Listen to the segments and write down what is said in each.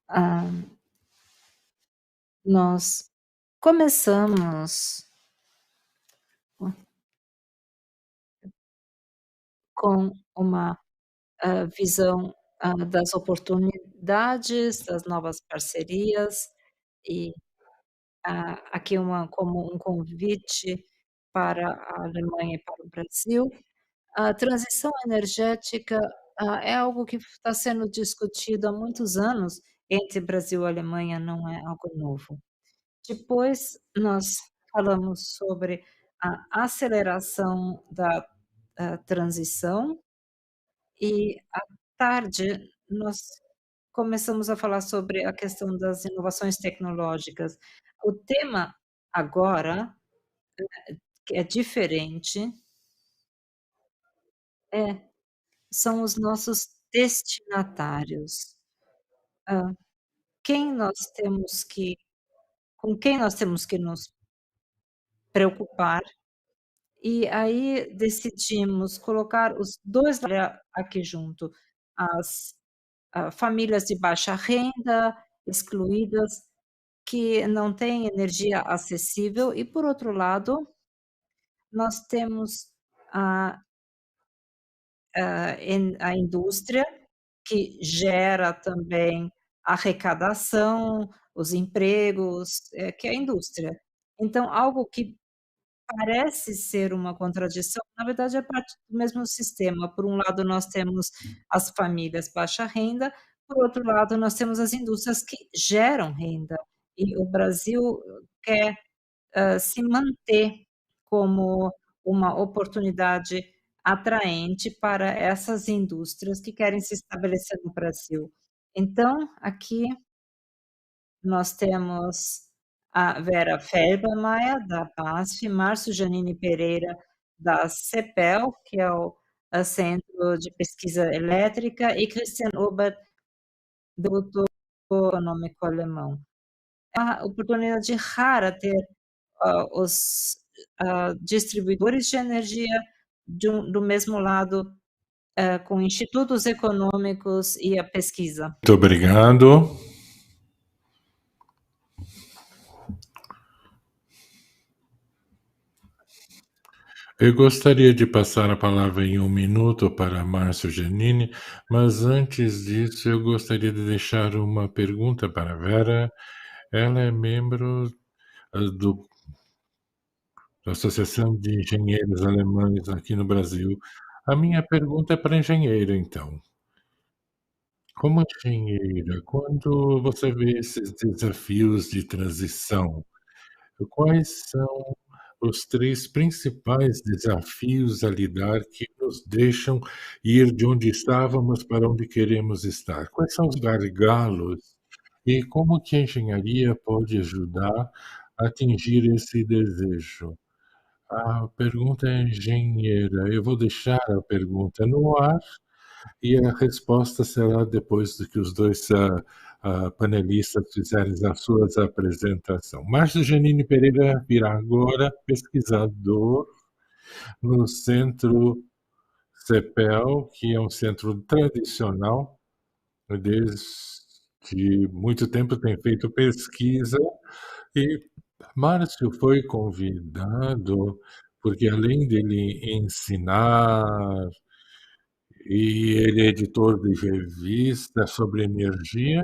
Ah, nós começamos com uma, visão, das oportunidades, das novas parcerias e, aqui como um convite para a Alemanha e para o Brasil. A transição energética, é algo que está sendo discutido há muitos anos entre Brasil e Alemanha, não é algo novo. Depois nós falamos sobre a aceleração da, transição e à tarde nós começamos a falar sobre a questão das inovações tecnológicas. O tema agora, que é diferente, é são os nossos destinatários. Hã, quem nós temos que com quem nós temos que nos preocupar. E aí decidimos colocar os 2 aqui junto, as, famílias de baixa renda, excluídas, que não têm energia acessível e, por outro lado, nós temos a a indústria, que gera também arrecadação, os empregos, que é a indústria. Então algo que parece ser uma contradição, na verdade é parte do mesmo sistema. Por um lado, nós temos as famílias baixa renda, por outro lado, nós temos as indústrias que geram renda. E o Brasil quer, se manter como uma oportunidade atraente para essas indústrias que querem se estabelecer no Brasil. Então, aqui nós temos a Vera Felbermayr, da BASF, Márcio Giannini Pereira, da CEPEL, que é o Centro de Pesquisa Elétrica, e Christian Obert, do Econômico Alemão. É uma oportunidade rara ter, os, distribuidores de energia do mesmo lado, com institutos econômicos e a pesquisa. Muito obrigado. Eu gostaria de passar a palavra em 1 minuto para Márcio Giannini, mas antes disso eu gostaria de deixar uma pergunta para a Vera. Ela é membro, do da Associação de Engenheiros Alemães aqui no Brasil. A minha pergunta é para a engenheira, então. Como engenheira, quando você vê esses desafios de transição, quais são os 3 principais desafios a lidar que nos deixam ir de onde estávamos para onde queremos estar? Quais são os gargalos e como que a engenharia pode ajudar a atingir esse desejo? A pergunta é engenheira. Eu vou deixar a pergunta no ar e a resposta será depois do que os 2 panelistas fizerem as suas apresentação. Márcio Giannini Pereira virá agora, pesquisador no Centro CEPEL, que é um centro tradicional, desde muito tempo tem feito pesquisa, e Márcio foi convidado, porque além dele ensinar e ele é editor de revista sobre energia,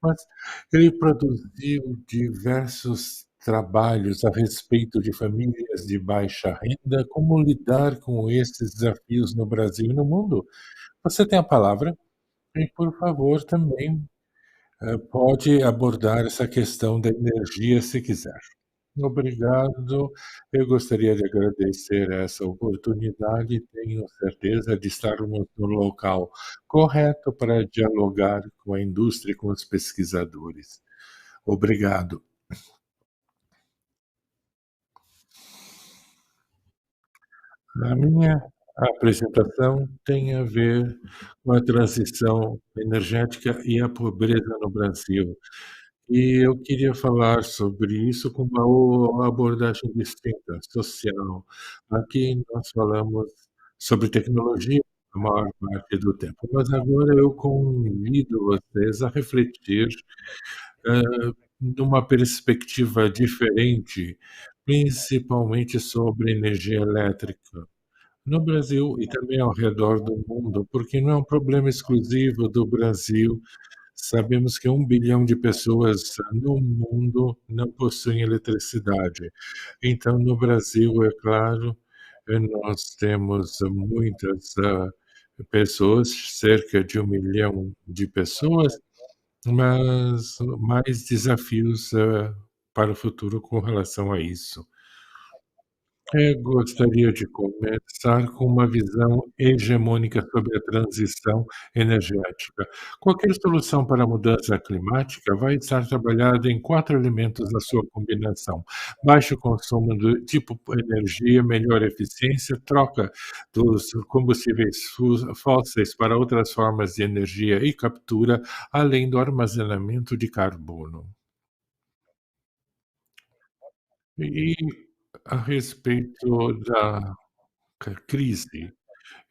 mas ele produziu diversos trabalhos a respeito de famílias de baixa renda, como lidar com esses desafios no Brasil e no mundo. Você tem a palavra e, por favor, também, pode abordar essa questão da energia se quiser. Obrigado. Eu gostaria de agradecer essa oportunidade. Tenho certeza de estarmos no local correto para dialogar com a indústria e com os pesquisadores. Obrigado. A minha apresentação tem a ver com a transição energética e a pobreza no Brasil. E eu queria falar sobre isso com uma abordagem distinta, social. Aqui nós falamos sobre tecnologia, a maior parte do tempo. Mas agora eu convido vocês a refletir, numa perspectiva diferente, principalmente sobre energia elétrica. No Brasil e também ao redor do mundo, porque não é um problema exclusivo do Brasil. Sabemos que 1 bilhão de pessoas no mundo não possuem eletricidade. Então, no Brasil, é claro, nós temos muitas, pessoas, cerca de 1 milhão de pessoas, mas mais desafios, para o futuro com relação a isso. Gostaria de começar com uma visão hegemônica sobre a transição energética. Qualquer solução para a mudança climática vai estar trabalhada em 4 elementos na sua combinação: baixo consumo do tipo energia, melhor eficiência, troca dos combustíveis fósseis para outras formas de energia e captura, além do armazenamento de carbono. E a respeito da crise,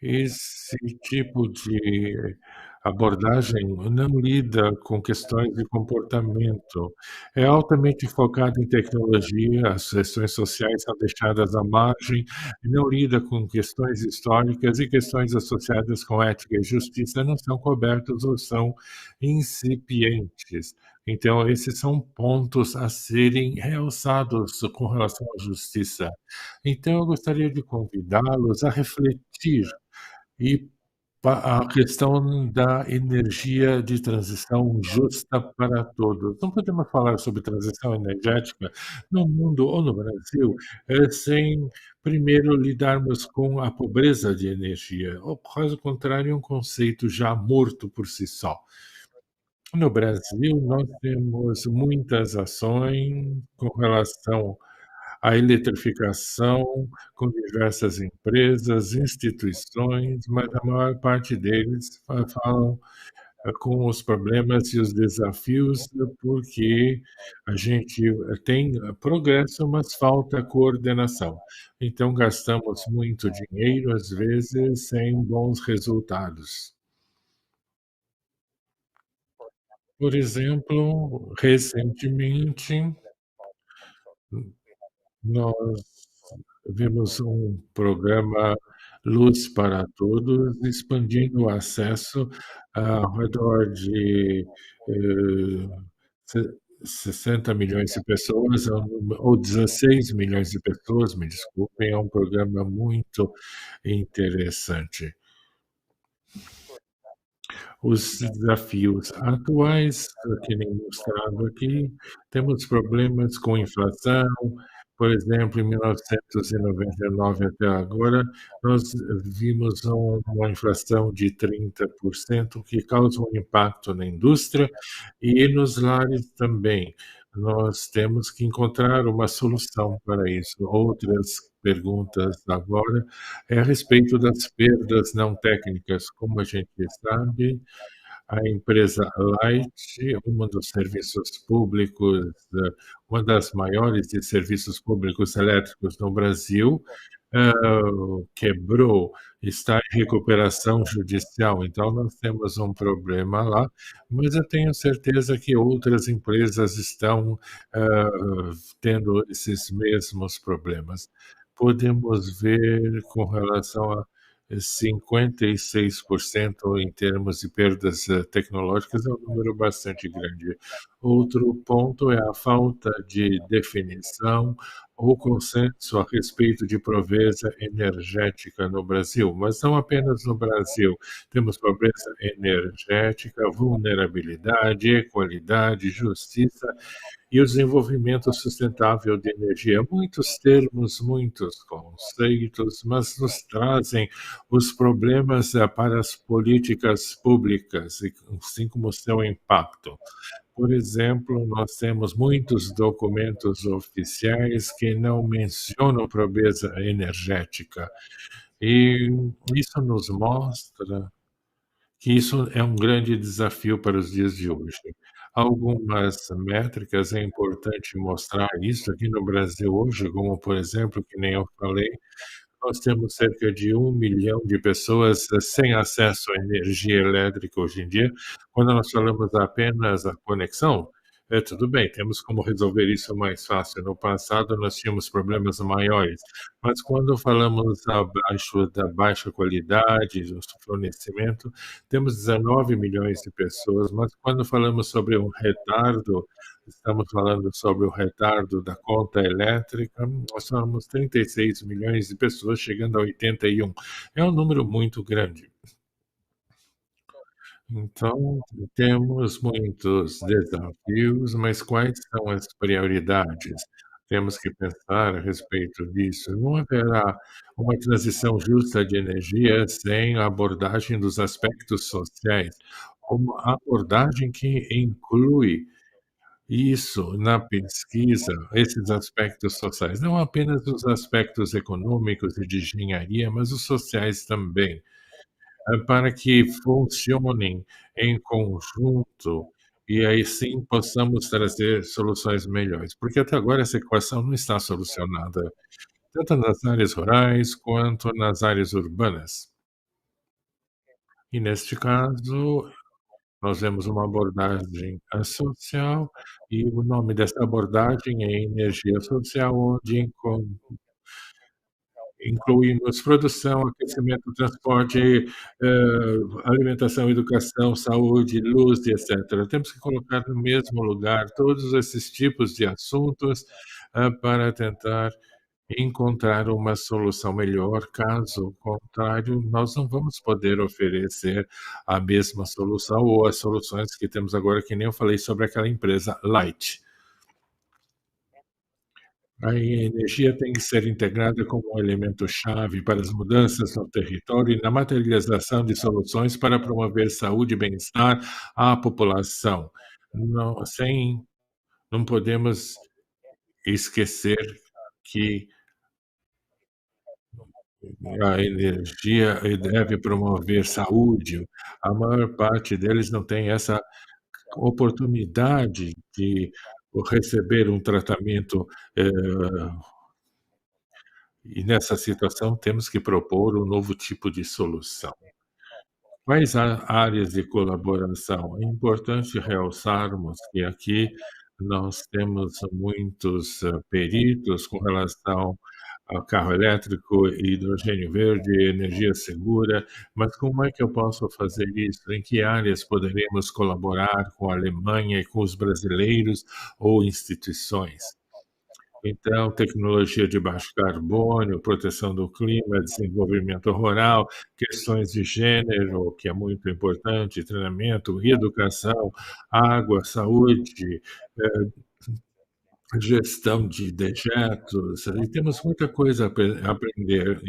esse tipo de abordagem não lida com questões de comportamento. É altamente focado em tecnologia, as questões sociais são deixadas à margem, e não lida com questões históricas e questões associadas com ética e justiça não são cobertos ou são incipientes. Então, esses são pontos a serem realçados com relação à justiça. Então, eu gostaria de convidá-los a refletir e a questão da energia de transição justa para todos. Não podemos falar sobre transição energética no mundo ou no Brasil, sem primeiro lidarmos com a pobreza de energia. Ou, caso contrário, é um conceito já morto por si só. No Brasil, nós temos muitas ações com relação à eletrificação, com diversas empresas, instituições, mas a maior parte deles falam, com os problemas e os desafios, porque a gente tem progresso, mas falta coordenação. Então gastamos muito dinheiro, às vezes, sem bons resultados. Por exemplo, recentemente, nós vimos um programa Luz para Todos, expandindo o acesso ao redor de, eh, se 60 milhões de pessoas, ou 16 milhões de pessoas, me desculpem, é um programa muito interessante. Os desafios atuais, que nem mostrado aqui, temos problemas com inflação, por exemplo, em 1999 até agora, nós vimos uma inflação de 30% que causa um impacto na indústria e nos lares também. Nós temos que encontrar uma solução para isso. Outras perguntas agora é a respeito das perdas não técnicas. Como a gente sabe, a empresa Light, uma dos serviços públicos, uma das maiores de serviços públicos elétricos no Brasil, hã, quebrou, está em recuperação judicial, então nós temos um problema lá, mas eu tenho certeza que outras empresas estão, tendo esses mesmos problemas. Podemos ver com relação a 56% em termos de perdas, tecnológicas, é um número bastante grande. Outro ponto é a falta de definição ou consenso a respeito de pobreza energética no Brasil, mas não apenas no Brasil. Temos pobreza energética, vulnerabilidade, equalidade, justiça e o desenvolvimento sustentável de energia. Muitos termos, muitos conceitos, mas nos trazem os problemas, para as políticas públicas, e assim como o seu impacto. Por exemplo, nós temos muitos documentos oficiais que não mencionam pobreza energética, e isso nos mostra que isso é um grande desafio para os dias de hoje. Algumas métricas é importante mostrar isso aqui no Brasil hoje, como por exemplo, que nem eu falei, nós temos cerca de 1.000.000 de pessoas sem acesso à energia elétrica hoje em dia. Quando nós falamos apenas a conexão, tudo bem, temos como resolver isso mais fácil. No passado, nós tínhamos problemas maiores, mas quando falamos abaixo da baixa qualidade do fornecimento, temos 19.000.000 de pessoas, mas quando falamos sobre um retardo, estamos falando sobre o retardo da conta elétrica, nós somos 36.000.000 de pessoas, chegando a 81. É um número muito grande. Então, temos muitos desafios, mas quais são as prioridades? Temos que pensar a respeito disso. Não haverá uma transição justa de energia sem a abordagem dos aspectos sociais, uma abordagem que inclui isso na pesquisa, esses aspectos sociais, não apenas os aspectos econômicos e de engenharia, mas os sociais também, para que funcionem em conjunto e aí sim possamos trazer soluções melhores, porque até agora essa equação não está solucionada, tanto nas áreas rurais quanto nas áreas urbanas. E neste caso, nós vemos uma abordagem social e o nome dessa abordagem é energia social, onde incluímos produção, aquecimento, transporte, alimentação, educação, saúde, luz e etcétera. Temos que colocar no mesmo lugar todos esses tipos de assuntos, para tentar encontrar uma solução melhor, caso contrário, nós não vamos poder oferecer a mesma solução ou as soluções que temos agora, que nem eu falei sobre aquela empresa Light. A energia tem que ser integrada como um elemento chave para as mudanças no território e na materialização de soluções para promover saúde e bem-estar à população. Não podemos esquecer que a energia deve promover saúde. A maior parte deles não tem essa oportunidade de receber um tratamento, e nessa situação temos que propor um novo tipo de solução. Quais áreas de colaboração? É importante realçarmos que aqui nós temos muitos peritos com relação ao carro elétrico, hidrogênio verde, energia segura, mas como é que eu posso fazer isso? Em que áreas poderemos colaborar com a Alemanha e com os brasileiros ou instituições? Então, tecnologia de baixo carbono, proteção do clima, desenvolvimento rural, questões de gênero, que é muito importante, treinamento, educação, água, saúde, gestão de dejetos, e temos muita coisa a aprender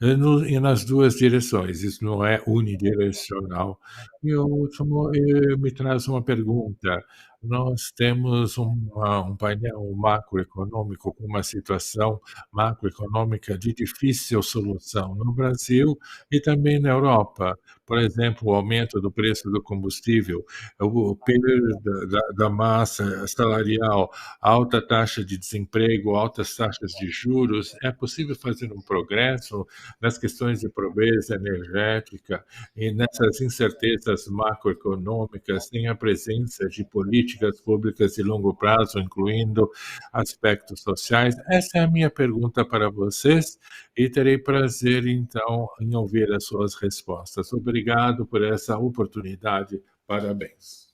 e nas 2 direções, isso não é unidirecional. E o último, me traz uma pergunta: nós temos um painel macroeconômico com uma situação macroeconômica de difícil solução no Brasil e também na Europa. Por exemplo, o aumento do preço do combustível, o perda da massa salarial, alta taxa de desemprego, altas taxas de juros. É possível fazer um progresso nas questões de pobreza energética e nessas incertezas macroeconômicas, sem a presença de políticas públicas de longo prazo, incluindo aspectos sociais? Essa é a minha pergunta para vocês e terei prazer, então, em ouvir as suas respostas. Obrigado por essa oportunidade. Parabéns.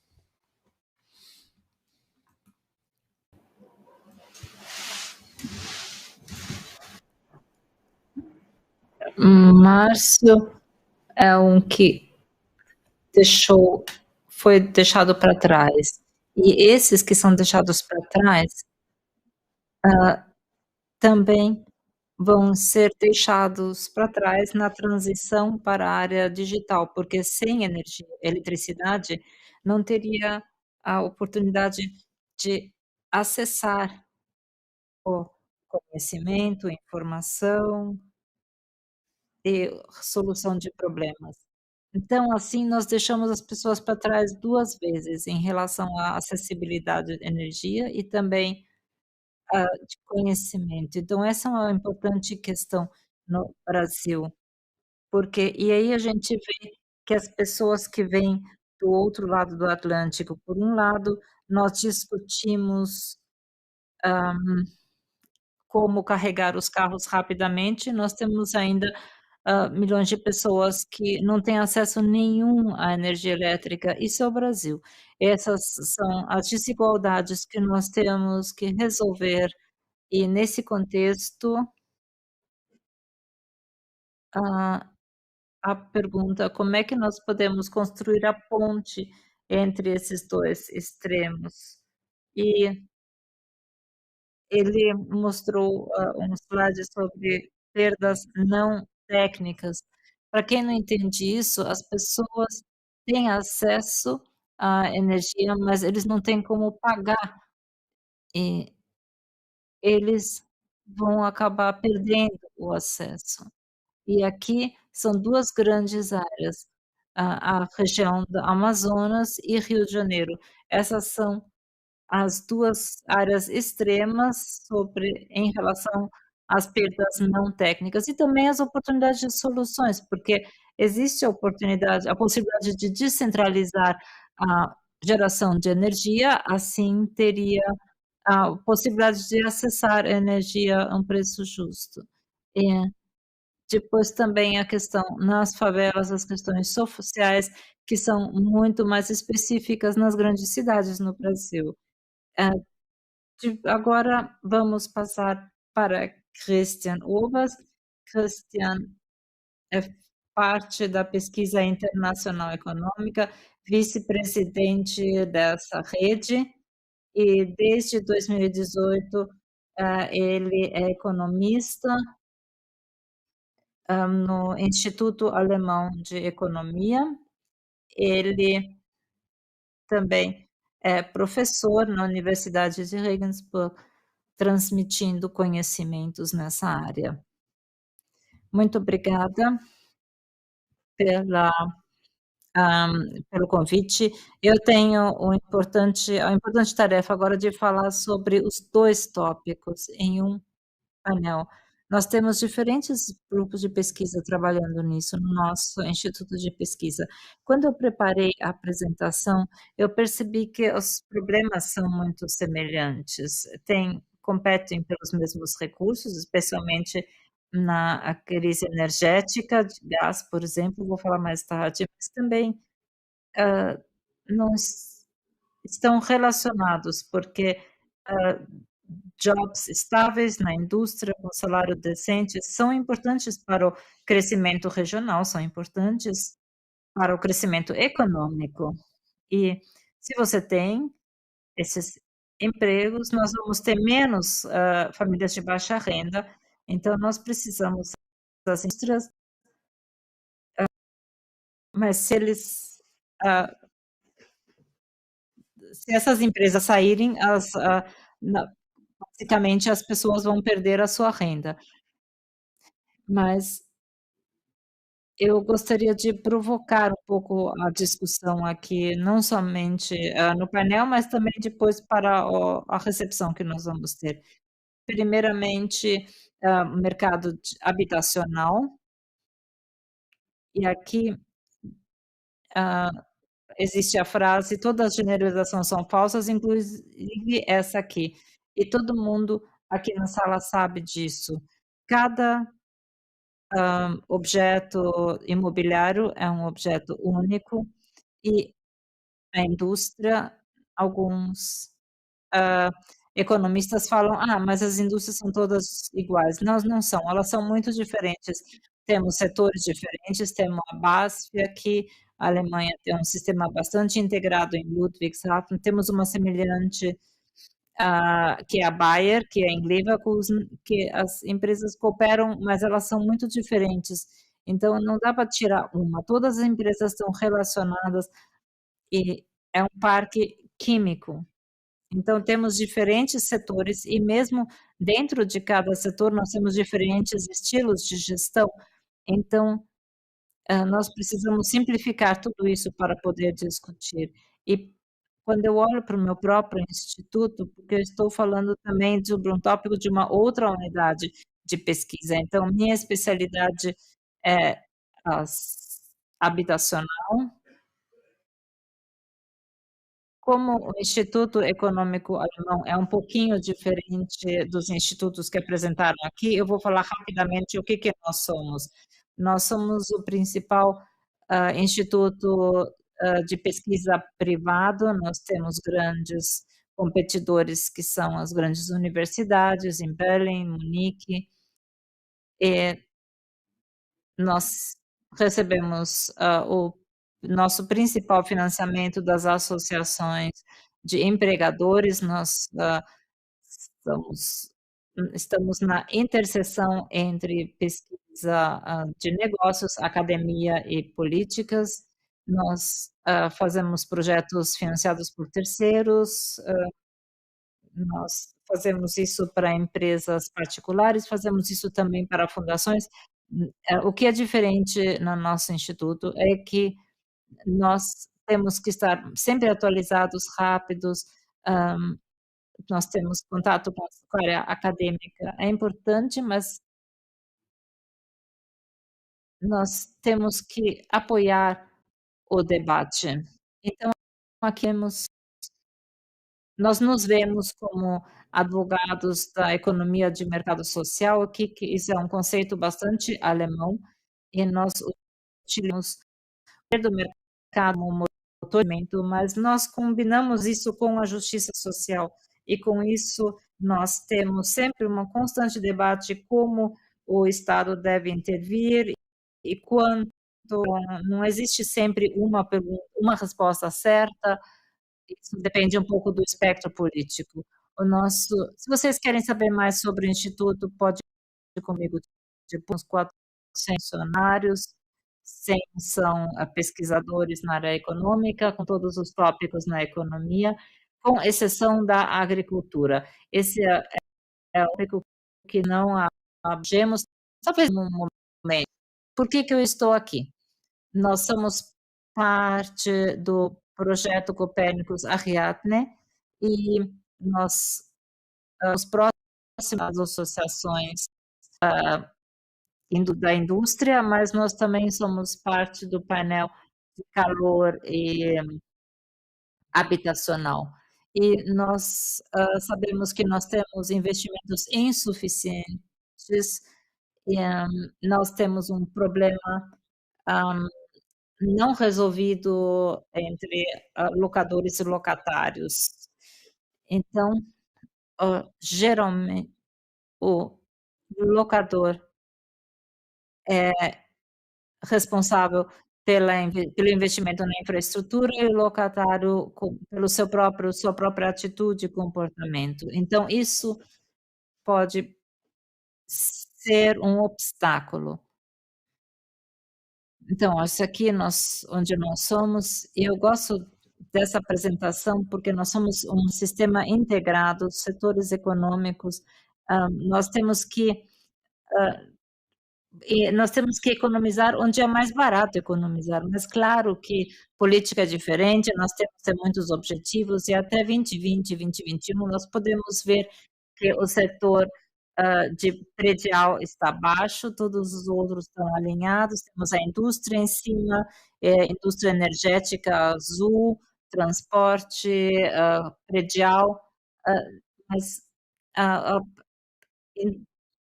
Márcio é um que deixou foi deixado para trás. E esses que são deixados para trás, também vão ser deixados para trás na transição para a área digital, porque sem eletricidade, não teria a oportunidade de acessar o conhecimento, informação e solução de problemas. Então, assim, nós deixamos as pessoas para trás 2 vezes, em relação à acessibilidade à energia e também, de conhecimento. Então essa é uma importante questão. no Brasil, porque e aí a gente vê que as pessoas que vêm do outro lado do Atlântico, por um lado, nós discutimos, hã, como carregar os carros rapidamente, nós temos ainda, milhões de pessoas que não têm acesso nenhum à energia elétrica, isso é o Brasil. Essas são as desigualdades que nós temos que resolver e nesse contexto, a a pergunta: "Como é que nós podemos construir a ponte entre esses 2 extremos?" E ele mostrou, um slide sobre perdas não técnicas. Para quem não entende isso, as pessoas têm acesso à energia, mas eles não têm como pagar, e eles vão acabar perdendo o acesso. E aqui são 2 grandes áreas, a região da Amazonas e Rio de Janeiro. Essas são as 2 áreas extremas sobre em relação às perdas não técnicas e também as oportunidades de soluções, porque existe a possibilidade de descentralizar a geração de energia, assim teria a possibilidade de acessar energia a um preço justo. É. Depois também a questão nas favelas, as questões sociais, que são muito mais específicas nas grandes cidades no Brasil. Eh, agora vamos passar para Christian Obers. Christian é parte da pesquisa internacional econômica, vice-presidente dessa rede, e desde 2018, ele é economista, no Instituto Alemão de Economia. Ele também é professor na Universidade de Regensburg, transmitindo conhecimentos nessa área. Muito obrigada pela hã, pelo convite. Eu tenho a importante tarefa agora de falar sobre os 2 tópicos em um painel. Nós temos diferentes grupos de pesquisa trabalhando nisso no nosso instituto de pesquisa. Quando eu preparei a apresentação, eu percebi que os problemas são muito semelhantes, competem pelos mesmos recursos, especialmente na crise energética de gás, por exemplo, vou falar mais tarde, mas também, hã, não es estão relacionados, porque, hã, jobs estáveis na indústria, com salário decente, são importantes para o crescimento regional, são importantes para o crescimento econômico. E se você tem esses empregos, nós vamos ter menos, famílias de baixa renda, então nós precisamos das indústrias, mas ah, se essas empresas saírem, na basicamente as pessoas vão perder a sua renda. Mas eu gostaria de provocar um pouco a discussão aqui, não somente, no painel, mas também depois para a recepção que nós vamos ter. Primeiramente, o mercado habitacional, e aqui, hã, existe a frase: "Todas as generalizações são falsas, inclusive essa aqui". E todo mundo aqui na sala sabe disso. Cada objeto imobiliário é um objeto único e a indústria, alguns, hã, economistas falam: "Ah, mas as indústrias são todas iguais". Não são, elas são muito diferentes. Temos setores diferentes, temos a BASF aqui, a Alemanha tem um sistema bastante integrado em Ludwigshafen, temos uma semelhante, que é a Bayer, que é em Leverkusen, que as empresas cooperam, mas elas são muito diferentes, então não dá para tirar uma, todas as empresas estão relacionadas e é um parque químico. Então temos diferentes setores e mesmo dentro de cada setor nós temos diferentes estilos de gestão, então, nós precisamos simplificar tudo isso para poder discutir. E quando eu olho para o meu próprio instituto, porque eu estou falando também sobre um tópico de uma outra unidade de pesquisa. Então minha especialidade é as habitacional. Como o Instituto Econômico Alemão é um pouquinho diferente dos institutos que apresentaram aqui, eu vou falar rapidamente o que que nós somos. Nós somos o principal, instituto, de pesquisa privado, nós temos grandes competidores que são as grandes universidades em Berlim, Munique, e nós recebemos, o nosso principal financiamento das associações de empregadores, nós, estamos estamos na interseção entre pesquisa, de negócios, academia e políticas. Nós, fazemos projetos financiados por terceiros, nós fazemos isso para empresas particulares, fazemos isso também para fundações. O que é diferente no nosso instituto é que nós temos que estar sempre atualizados, rápidos, hã, nós temos contato com a área acadêmica, é importante, mas nós temos que apoiar o debate. Então, aqui temos nós nos vemos como advogados da economia de mercado social aqui, que isso é um conceito bastante alemão, e nós utilizamos do mercado como motor, mas nós combinamos isso com a justiça social, e com isso nós temos sempre um constante debate como o Estado deve intervir e quando. Não existe sempre uma resposta certa, isso depende um pouco do espectro político. O nosso Se vocês querem saber mais sobre o instituto, pode ir comigo, tipo, uns 400 funcionários, 100 são, pesquisadores na área econômica, com todos os tópicos na economia, com exceção da agricultura. Esse é o tópico que não abrangemos, talvez num momento. Por que que eu estou aqui? Nós somos parte do projeto Copérnicos Ariadne e nós, os próximas associações, da indústria, mas nós também somos parte do painel de calor e habitacional. E nós, sabemos que nós temos investimentos insuficientes e, nós temos um problema, hã, não resolvido entre, locadores e locatários. Então, geralmente o locador é responsável pelo investimento na infraestrutura e o locatário pelo sua própria atitude e comportamento. Então isso pode ser um obstáculo. Então, isso aqui onde nós somos, e eu gosto dessa apresentação, porque nós somos um sistema integrado, setores econômicos, nós temos que, nós temos que economizar onde é mais barato economizar, mas claro que política é diferente, nós temos que ter muitos objetivos e até 2020, 2021 nós podemos ver que o setor, de predial está baixo, todos os outros estão alinhados, temos a indústria em cima, indústria energética azul, transporte, predial, hã, mas a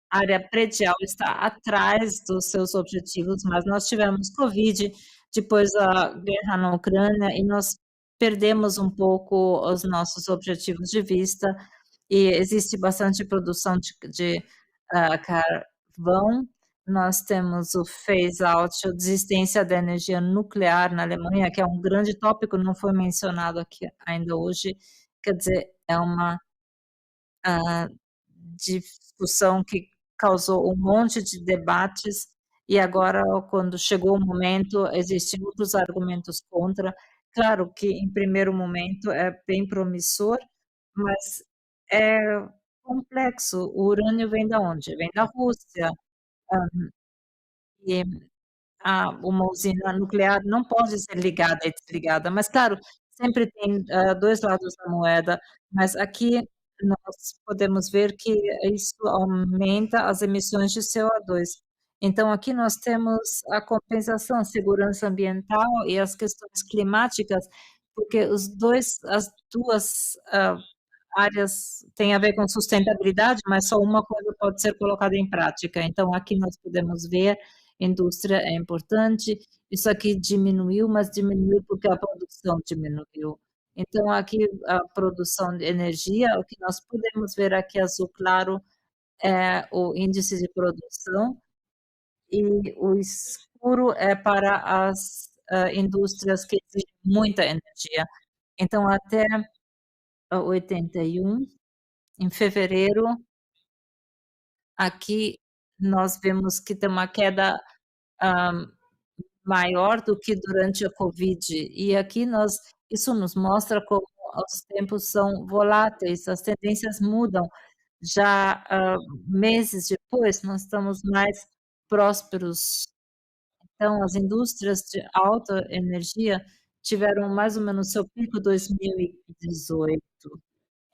área predial está atrás dos seus objetivos, mas nós tivemos Covid, depois a guerra na Ucrânia e nós perdemos um pouco os nossos objetivos de vista, e existe bastante produção de carvão. Nós temos o phase out, a desistência da energia nuclear na Alemanha, que é um grande tópico, não foi mencionado aqui ainda hoje, quer dizer, é uma a discussão que causou um monte de debates e agora quando chegou o momento, existem outros argumentos contra. Claro que em primeiro momento é bem promissor, mas é complexo. O urânio vem da onde? Vem da Rússia, e uma usina nuclear não pode ser ligada e desligada, mas claro, sempre tem, 2 lados da moeda, mas aqui nós podemos ver que isso aumenta as emissões de CO2. Então aqui nós temos a compensação, a segurança ambiental e as questões climáticas, porque os 2 as 2, áreas têm a ver com sustentabilidade, mas só uma coisa pode ser colocada em prática. Então aqui nós podemos ver, indústria é importante, isso aqui diminuiu, mas diminuiu porque a produção diminuiu. Então aqui a produção de energia, o que nós podemos ver aqui azul claro é o índice de produção e o escuro é para as, indústrias que exigem muita energia. Então até 81, em fevereiro, aqui nós vemos que tem uma queda, hã, maior do que durante a Covid, e aqui nós isso nos mostra como os tempos são voláteis, as tendências mudam. Já, meses depois, nós estamos mais prósperos. Então as indústrias de alta energia tiveram mais ou menos seu pico 2018.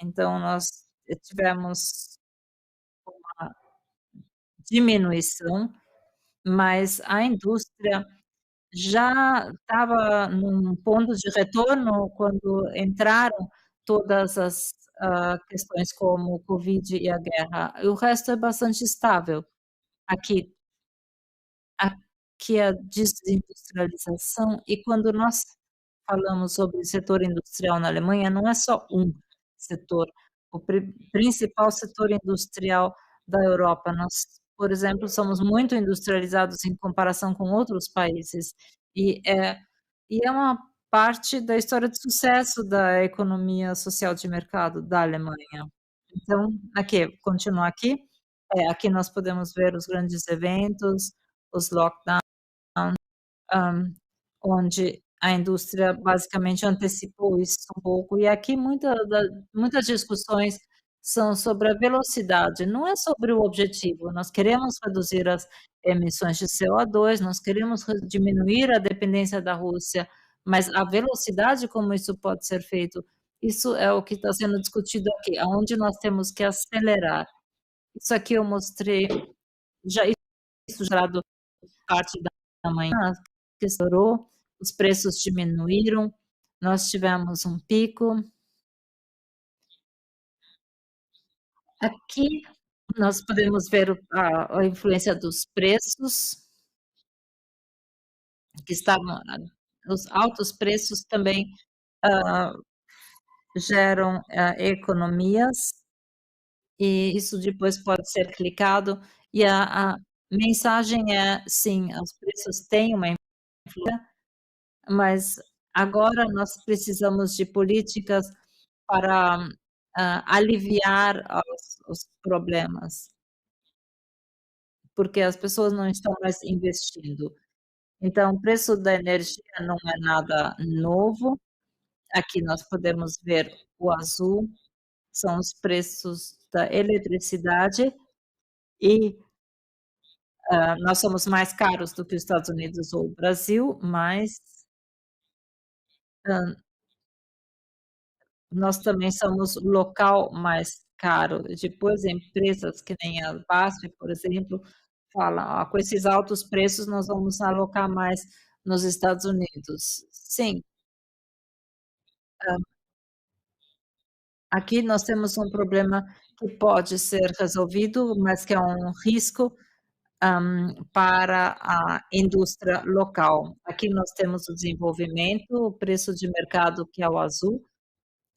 Então nós tivemos uma diminuição, mas a indústria já estava num ponto de retorno quando entraram todas as, questões como o Covid e a guerra. O resto é bastante estável. Aqui aqui a desindustrialização e quando nós falamos sobre setor industrial na Alemanha, não é só um setor, o principal setor industrial da Europa. Nós, por exemplo, somos muito industrializados em comparação com outros países, e é uma parte da história de sucesso da economia social de mercado da Alemanha. Então, aqui, continuar aqui, aqui nós podemos ver os grandes eventos, os lockdowns, onde a indústria basicamente antecipou isso um pouco, e aqui muitas discussões são sobre a velocidade, não é sobre o objetivo. Nós queremos reduzir as emissões de CO2, nós queremos diminuir a dependência da Rússia, mas a velocidade como isso pode ser feito, isso é o que está sendo discutido aqui, aonde nós temos que acelerar. Isso aqui eu mostrei, já isso gerado parte da manhã, que estourou, os preços diminuíram, nós tivemos um pico. Aqui nós podemos ver a influência dos preços, que estavam os altos preços também, hã, geram, economias, e isso depois pode ser clicado, e a mensagem é: sim, os preços têm uma influência, mas agora nós precisamos de políticas para, aliviar os problemas, porque as pessoas não estão mais investindo. Então o preço da energia não é nada novo, aqui nós podemos ver o azul, são os preços da eletricidade e, nós somos mais caros do que os Estados Unidos ou o Brasil, mas, hã, nós também somos o local mais caro. Depois empresas que nem a BASF, por exemplo, falam: "Ó, com esses altos preços nós vamos alocar mais nos Estados Unidos". Sim, aqui nós temos um problema que pode ser resolvido, mas que é um risco, para a indústria local. Aqui nós temos o desenvolvimento, o preço de mercado, que é o azul,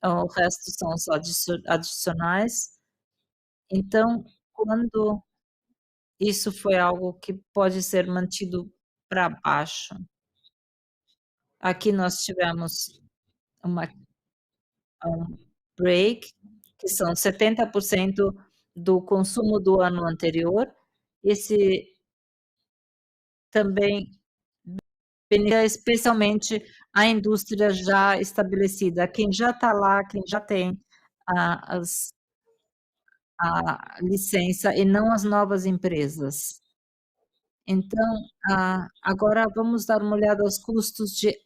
o resto são os adicionais. Então, quando isso foi algo que pode ser mantido para baixo. Aqui nós tivemos uma um break, que são 70% do consumo do ano anterior. Esse também beneficia especialmente a indústria já estabelecida, quem já está lá, quem já tem a as a licença e não as novas empresas. Então, agora vamos dar uma olhada aos custos de,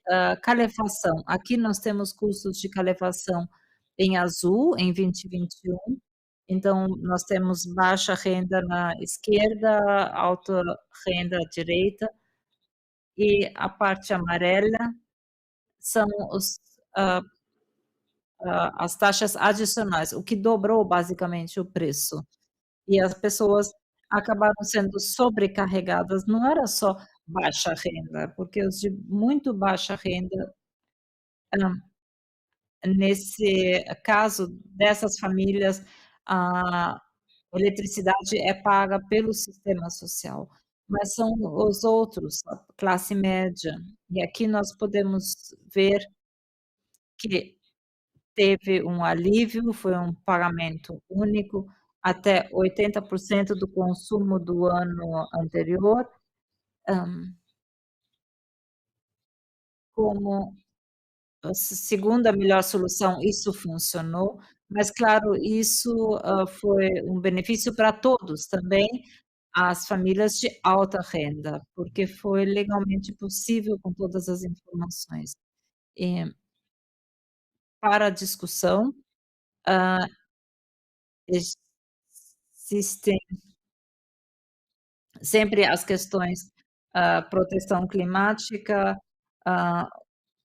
calefação. Aqui nós temos custos de calefação em azul, em 2021. Então, nós temos baixa renda na esquerda, alta renda à direita, e a parte amarela são os, hã, as taxas adicionais, o que dobrou basicamente o preço. E as pessoas acabaram sendo sobrecarregadas, não era só baixa renda, porque os de muito baixa renda, nesse caso dessas famílias, a eletricidade é paga pelo sistema social, mas são os outros, a classe média. E aqui nós podemos ver que teve um alívio, foi um pagamento único, até 80% do consumo do ano anterior, hã, como a segunda melhor solução, isso funcionou, mas claro, isso, foi um benefício para todos, também as famílias de alta renda, porque foi legalmente possível com todas as informações. E para a discussão, hã, existem sempre as questões, proteção climática, hã,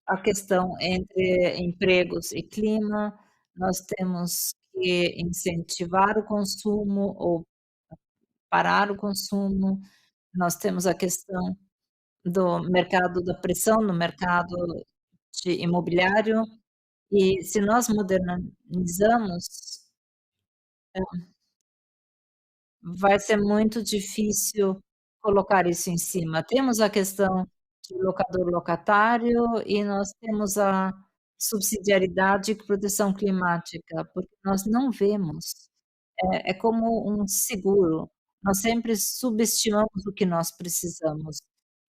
a questão entre empregos e clima, nós temos que incentivar o consumo ou parar o consumo, nós temos a questão do mercado da pressão no mercado de imobiliário, e se nós modernizamos, vai ser muito difícil colocar isso em cima. Temos a questão de locador locatário e nós temos a subsidiariedade e proteção climática, porque nós não vemos, é como um seguro, nós sempre subestimamos o que nós precisamos,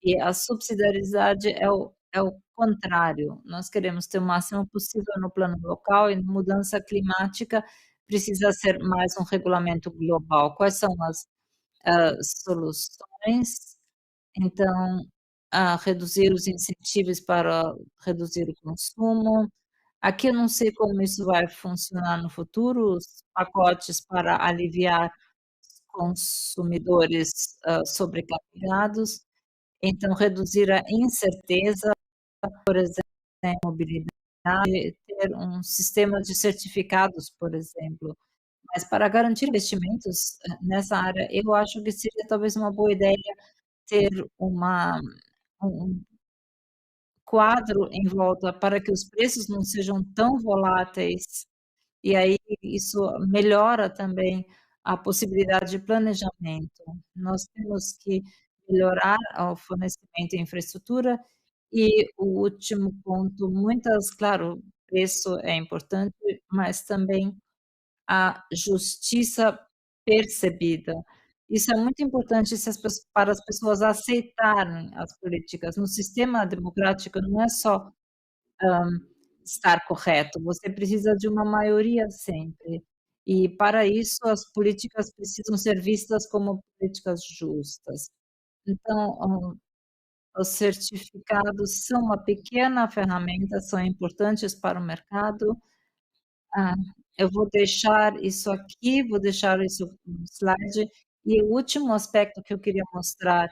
e a subsidiariedade é o contrário, nós queremos ter o máximo possível no plano local e mudança climática precisa ser mais um regulamento global. Quais são as, soluções? Então, reduzir os incentivos para reduzir o consumo. Aqui eu não sei como isso vai funcionar no futuro, os pacotes para aliviar os consumidores, sobrecarregados. Então reduzir a incerteza, por exemplo, na imobilidade, ter um sistema de certificados, por exemplo. Mas para garantir investimentos, nessa área, eu acho que seria talvez uma boa ideia ter uma um quadro em volta para que os preços não sejam tão voláteis, e aí isso melhora também a possibilidade de planejamento. Nós temos que melhorar o fornecimento em infraestrutura e o último ponto, muitas claro, preço é importante, mas também a justiça percebida. Isso é muito importante se as pesso para as pessoas aceitarem as políticas. No sistema democrático não é só, hã, estar correto, você precisa de uma maioria sempre. E para isso as políticas precisam ser vistas como políticas justas. Então, os certificados são uma pequena ferramenta, são importantes para o mercado. Ah, eu vou deixar isso aqui, vou deixar isso no slide. E o último aspecto que eu queria mostrar,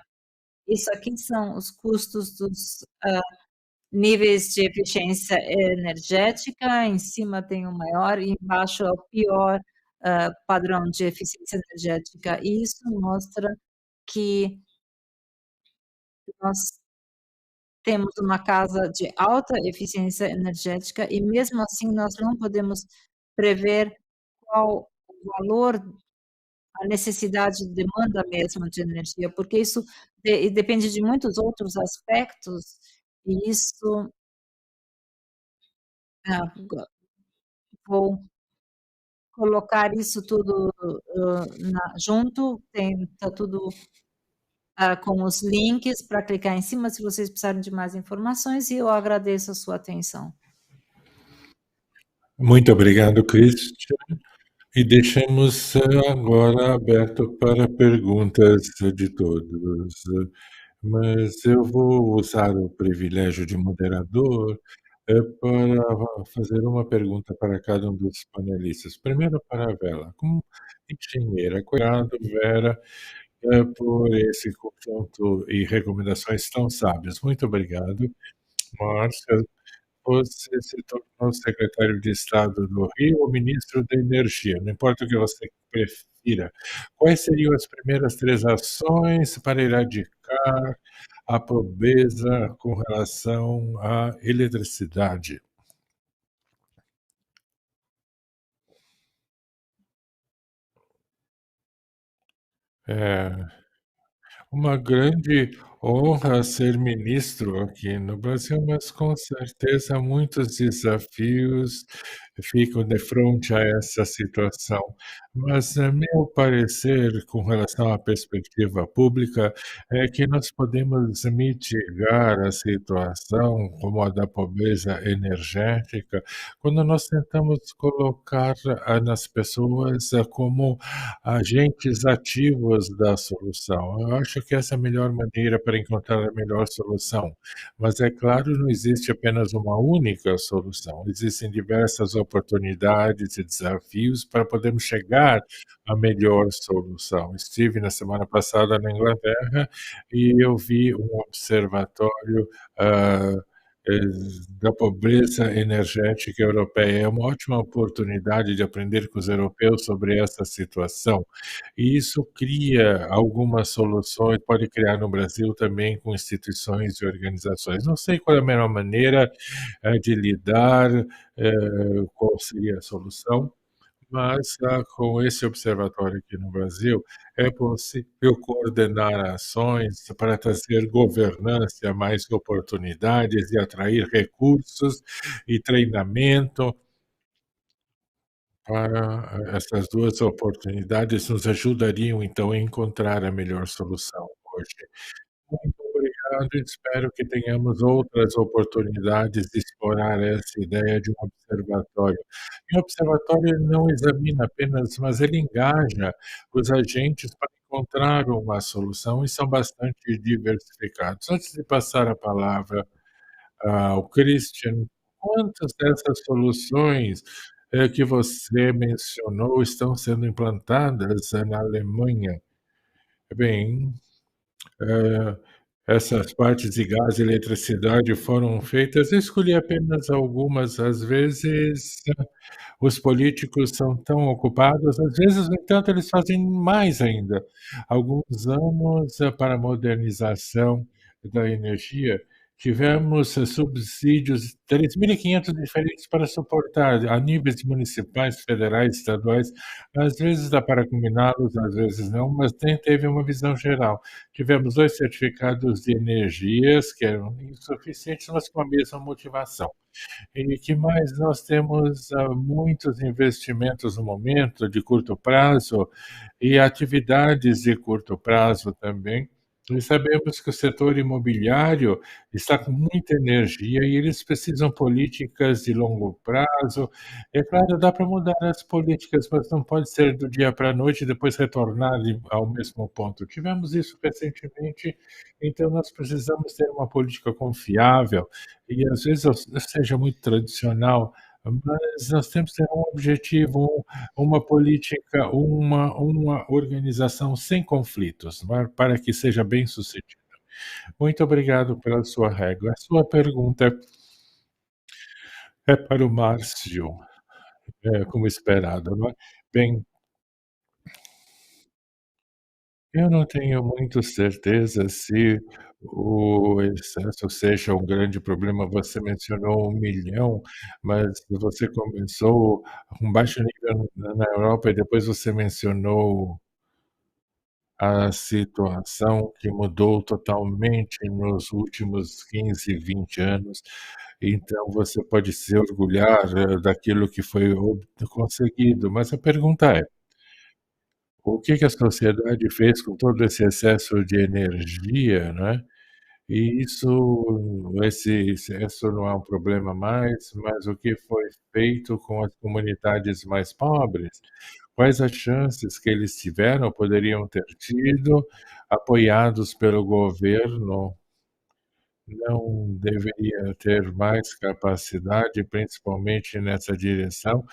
isso aqui são os custos dos, níveis de eficiência energética, em cima tem o maior e embaixo é o pior, padrão de eficiência energética. E isso mostra que nós temos uma casa de alta eficiência energética e mesmo assim nós não podemos prever qual o valor, a necessidade, demanda mesmo de energia, porque isso depende de muitos outros aspectos, e isso, go vou colocar isso tudo, na junto, tá tudo, com os links para clicar em cima se vocês precisarem de mais informações, e eu agradeço a sua atenção. Muito obrigado, Christian. E deixamos, agora aberto para perguntas de todos. Mas eu vou usar o privilégio de moderador, para fazer uma pergunta para cada um dos panelistas. Primeiro para a Vera, como engenheira, cuidado, Vera, por esse conjunto e recomendações tão sábias. Muito obrigado. Márcia, você se tornou secretário de Estado do Rio ou ministro da Energia, não importa o que você prefira. Quais seriam as primeiras 3 ações para erradicar a pobreza com relação à eletricidade? É. Uma grande honra ser ministro aqui no Brasil, mas com certeza muitos desafios ficam de frente a essa situação. Mas, meu parecer com relação à perspectiva pública é que nós podemos mitigar a situação, como a da pobreza energética, quando nós tentamos colocar, nas pessoas, como agentes ativos da solução. Eu acho que essa é a melhor maneira para encontrar a melhor solução. Mas, é claro, não existe apenas uma única solução. Existem diversas oportunidades e desafios para podermos chegar à melhor solução. Estive na semana passada na Inglaterra e eu vi um observatório, ah, eh, da pobreza energética europeia. É uma ótima oportunidade de aprender com os europeus sobre essa situação. E isso cria algumas soluções, pode criar no Brasil também com instituições e organizações. Não sei qual é a melhor maneira, de lidar, qual seria a solução, mas, com esse observatório aqui no Brasil, é possível coordenar ações para trazer governança, mais oportunidades e atrair recursos e treinamento para essas 2 oportunidades nos ajudariam, então, a encontrar a melhor solução hoje. Muito obrigado, espero que tenhamos outras oportunidades de explorar essa ideia de um observatório. E o observatório não examina apenas, mas ele engaja os agentes para encontrar uma solução e são bastante diversificados. Antes de passar a palavra ao Christian, quantas dessas soluções, que você mencionou estão sendo implantadas, na Alemanha? Bem, eh, essas partes de gás e eletricidade foram feitas, eu escolhi apenas algumas, às vezes os políticos são tão ocupados, às vezes, no entanto, eles fazem mais ainda. Alguns anos, para a modernização da energia, tivemos subsídios 3.500 diferentes para suportar a níveis municipais, federais, estaduais. Às vezes dá para combiná-los, às vezes não, mas nem teve uma visão geral. Tivemos 2 certificados de energias que eram insuficientes, mas com a mesma motivação. E que mais nós temos, muitos investimentos no momento de curto prazo e atividades de curto prazo também. E sabemos que o setor imobiliário está com muita energia e eles precisam políticas de longo prazo. É claro, dá para mudar as políticas, mas não pode ser do dia para a noite e depois retornar ao mesmo ponto. Tivemos isso recentemente, então nós precisamos ter uma política confiável, e às vezes eu seja muito tradicional, mas nós temos que ter um objetivo, uma política, uma organização sem conflitos, não é, para que seja bem-sucedida. Muito obrigado pela sua régua. A sua pergunta é para o Márcio, como esperado, não é? Bem, eu não tenho muito certeza se o excesso seja um grande problema. Você mencionou 1.000.000, mas você começou com baixo nível na Europa e depois você mencionou a situação que mudou totalmente nos últimos 15, 20 anos. Então você pode se orgulhar, daquilo que foi conseguido, mas a pergunta é: o que que a sociedade fez com todo esse excesso de energia, né, e esse excesso não é um problema mais, mas o que foi feito com as comunidades mais pobres? Quais as chances que eles tiveram, poderiam ter tido, apoiados pelo governo não deveria ter mais capacidade, principalmente nessa direção,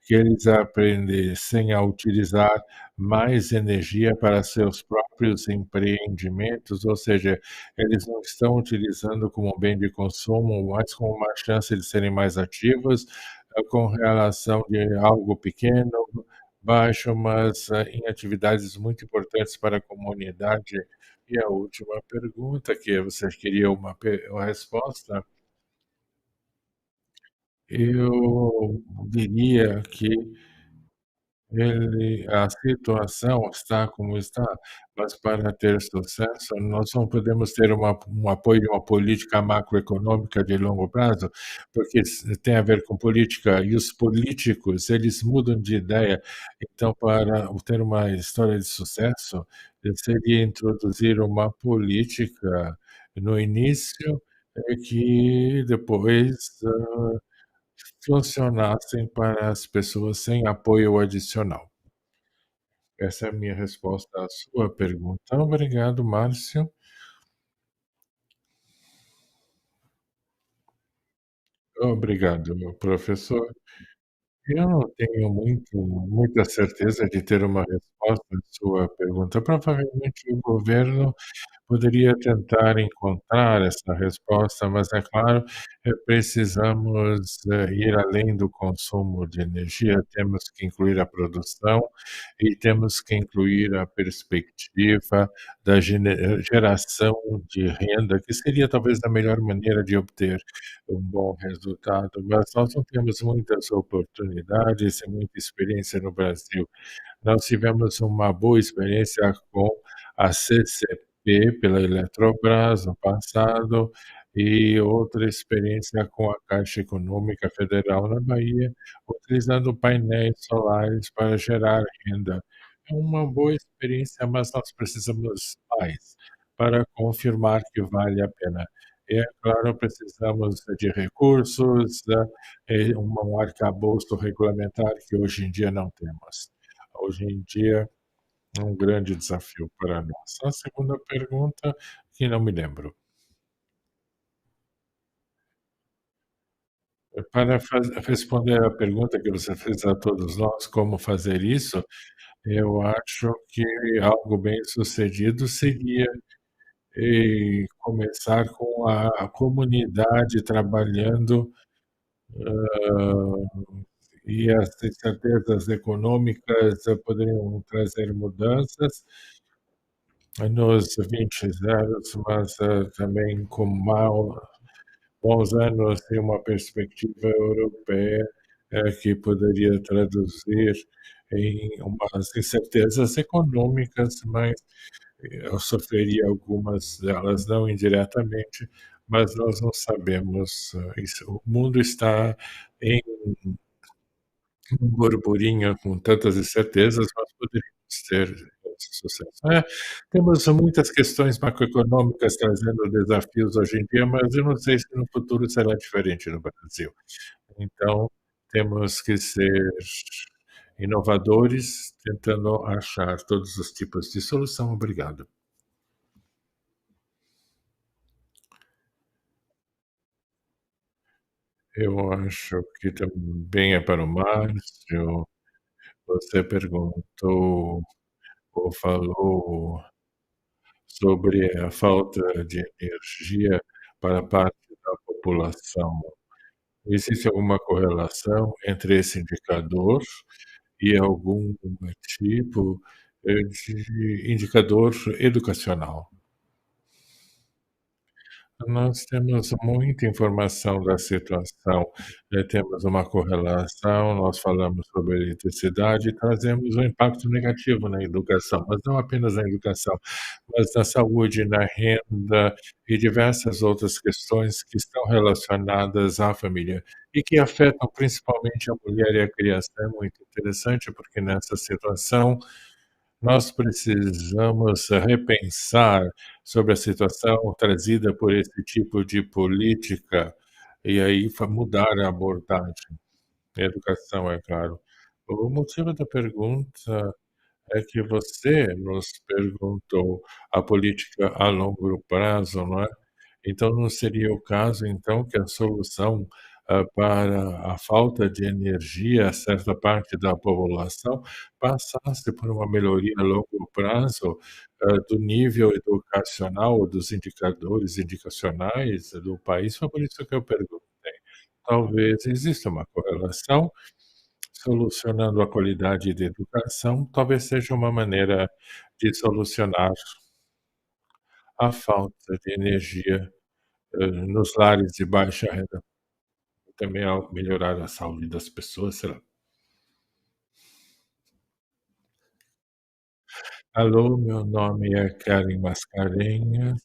que eles aprendessem a utilizar mais energia para seus próprios empreendimentos, ou seja, eles não estão utilizando como bem de consumo, mas como uma chance de serem mais ativos, com relação de algo pequeno, baixo, mas, em atividades muito importantes para a comunidade. E a última pergunta, que você queria uma resposta, eu diria que a situação está como está, mas para ter sucesso, nós não podemos ter um apoio a uma política macroeconômica de longo prazo, porque tem a ver com política, e os políticos, eles mudam de ideia. Então, para ter uma história de sucesso, seria introduzir uma política no início, que depois funcionassem para as pessoas sem apoio adicional. Essa é a minha resposta à sua pergunta. Obrigado, Márcio. Obrigado, meu professor. Eu não tenho muita certeza de ter uma resposta à sua pergunta. Provavelmente o governo poderia tentar encontrar essa resposta, mas é claro, precisamos, ir além do consumo de energia, temos que incluir a produção e temos que incluir a perspectiva da geração de renda, que seria talvez a melhor maneira de obter um bom resultado, mas nós não temos muitas oportunidades e muita experiência no Brasil. Nós tivemos uma boa experiência com a CCP pela Eletrobras no passado e outra experiência com a Caixa Econômica Federal na Bahia, utilizando painéis solares para gerar renda. É uma boa experiência, mas nós precisamos mais para confirmar que vale a pena. E, é claro, precisamos de recursos, um arcabouço regulamentar que hoje em dia não temos. Hoje em dia é um grande desafio para nós. A segunda pergunta, que não me lembro. Para responder a pergunta que você fez a todos nós, como fazer isso, eu acho que algo bem-sucedido seria, começar com a comunidade trabalhando, hã, e as incertezas econômicas poderiam trazer mudanças nos 20 anos, mas, também com bons anos e uma perspectiva europeia, que poderia traduzir em umas incertezas econômicas, mas eu sofreria algumas delas, não indiretamente, mas nós não sabemos, isso. O mundo está em um burburinho com tantas incertezas, nós poderíamos ter esse sucesso. Temos muitas questões macroeconômicas trazendo desafios hoje em dia, mas eu não sei se no futuro será diferente no Brasil. Então, temos que ser inovadores, tentando achar todos os tipos de solução. Obrigado. Eu acho que também é para o Márcio. Você perguntou ou falou sobre a falta de energia para parte da população. Existe alguma correlação entre esse indicador e algum tipo, de indicador educacional? Nós temos muita informação da situação, temos uma correlação, nós falamos sobre a eletricidade e trazemos um impacto negativo na educação, mas não apenas na educação, mas na saúde, na renda e diversas outras questões que estão relacionadas à família e que afetam principalmente a mulher e a criança. É muito interessante, porque nessa situação nós precisamos repensar sobre a situação trazida por esse tipo de política, e aí mudar a abordagem. A educação, é claro. O motivo da pergunta é que você nos perguntou a política a longo prazo, não é? Então não seria o caso, então, que a solução, para a falta de energia a certa parte da população passasse por uma melhoria a longo prazo, do nível educacional, dos indicadores indicacionais do país? Foi por isso que eu perguntei. Talvez exista uma correlação, solucionando a qualidade de educação, talvez seja uma maneira de solucionar a falta de energia, nos lares de baixa renda, também ao melhorar a saúde das pessoas, sei lá. Alô, meu nome é Karen Mascarenhas,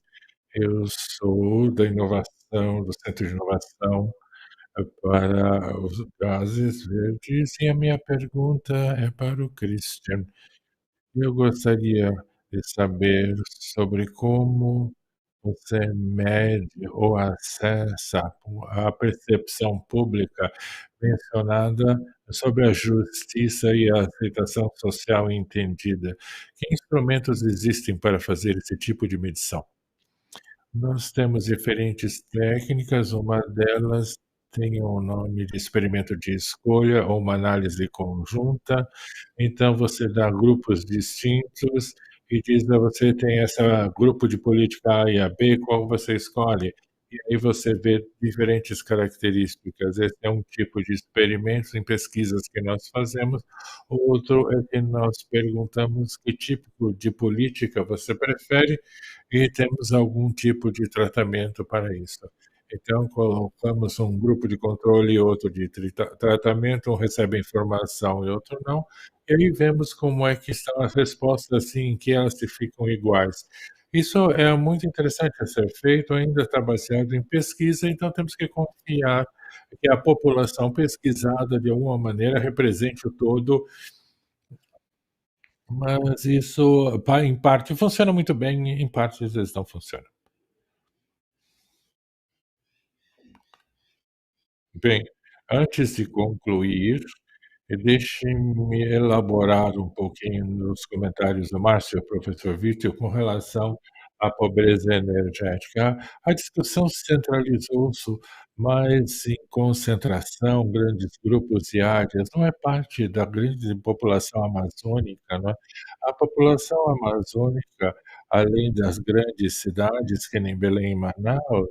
eu sou da inovação, do Centro de Inovação, para os gases verdes, e a minha pergunta é para o Christian. Eu gostaria de saber sobre como você mede ou acessa a percepção pública mencionada sobre a justiça e a aceitação social entendida. Que instrumentos existem para fazer esse tipo de medição? Nós temos diferentes técnicas, uma delas tem o nome de experimento de escolha ou uma análise conjunta. Então você dá grupos distintos e diz: "Ah, você tem essa grupo de política A e a B, qual você escolhe?". E aí você vê diferentes características. Esse é um tipo de experimento em pesquisas que nós fazemos. O outro é que nós perguntamos que tipo de política você prefere e temos algum tipo de tratamento para isso. Então, colocamos um grupo de controle e outro de tratamento, um recebe informação e outro não, e aí vemos como é que estão as respostas, assim, em que elas se ficam iguais. Isso é muito interessante a ser feito, ainda está baseado em pesquisa, então temos que confiar que a população pesquisada, de alguma maneira, represente o todo, mas isso, em parte, funciona muito bem, e em parte, às vezes, não funciona. Bem, antes de concluir, deixe-me elaborar um pouquinho nos comentários do Márcio, professor Vítor, com relação à pobreza energética. A discussão centralizou-se mais em concentração, grandes grupos e áreas, não é parte da grande população amazônica, não é? A população amazônica, além das grandes cidades, que nem Belém e Manaus,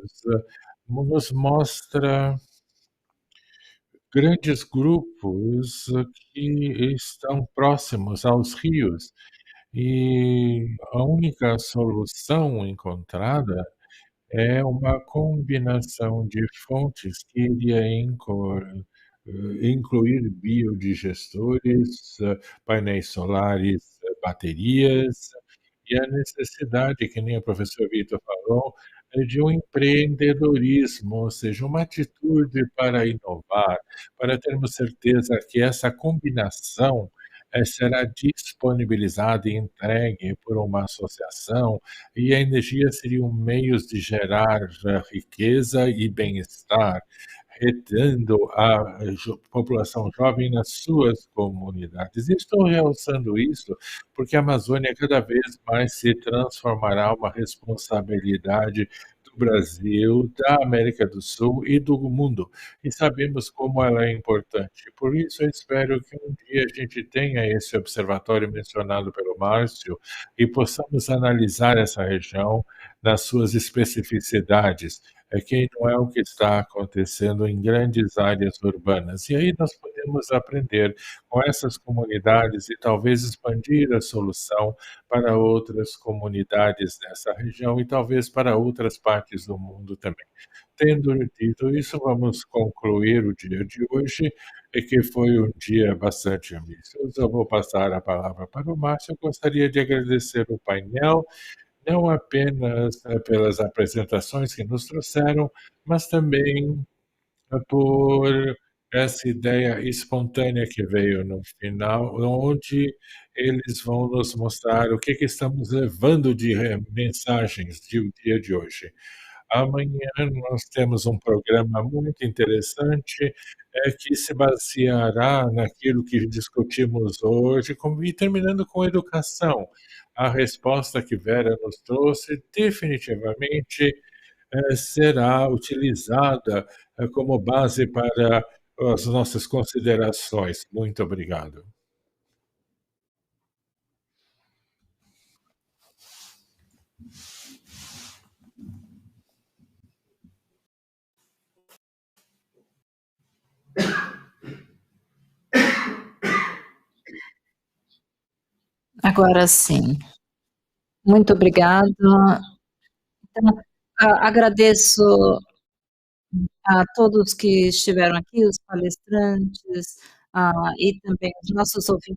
nos mostra grandes grupos que estão próximos aos rios, e a única solução encontrada é uma combinação de fontes que iria incluir biodigestores, painéis solares, baterias, e a necessidade, que nem o professor Vitor falou, é de um empreendedorismo, ou seja, uma atitude para inovar, para termos certeza que essa combinação, será disponibilizada e entregue por uma associação, e a energia seriam meios de gerar riqueza e bem-estar, retendo a população jovem nas suas comunidades. E estou realçando isso porque a Amazônia cada vez mais se transformará uma responsabilidade do Brasil, da América do Sul e do mundo. E sabemos como ela é importante. Por isso, eu espero que um dia a gente tenha esse observatório mencionado pelo Márcio e possamos analisar essa região nas suas especificidades, que não é o que está acontecendo em grandes áreas urbanas. E aí nós podemos aprender com essas comunidades e talvez expandir a solução para outras comunidades dessa região e talvez para outras partes do mundo também. Tendo dito isso, vamos concluir o dia de hoje, e que foi um dia bastante ambicioso. Eu vou passar a palavra para o Márcio. Eu gostaria de agradecer o painel, não apenas, pelas apresentações que nos trouxeram, mas também por essa ideia espontânea que veio no final, onde eles vão nos mostrar o que que estamos levando de mensagens do dia de hoje. Amanhã nós temos um programa muito interessante, que se baseará naquilo que discutimos hoje, e terminando com educação. A resposta que Vera nos trouxe definitivamente será utilizada, como base para as nossas considerações. Muito obrigado. Agora sim. Muito obrigada. Então, agradeço a todos que estiveram aqui, os palestrantes, e também os nossos ouvintes.